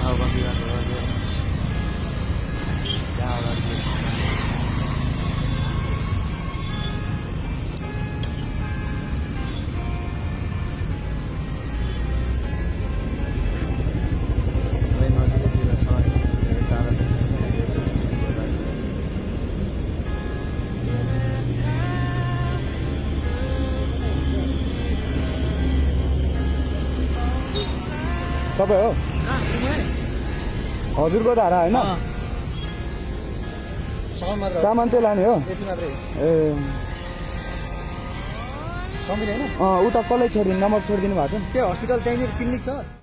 अब बसिरहेको हो त्यो त्यहाँ अगाडि नजिकैतिर छ धेरै टाढा चाहिँ छैन तपाईँ हो हजुरको धारा होइन सामान चाहिँ लाने हो ए समिल होइन उता कसलाई छोडिदिनु नम्बर छोडिदिनु भएको छ त्यो हस्पिटल त्यहीँनिर क्लिनिक छ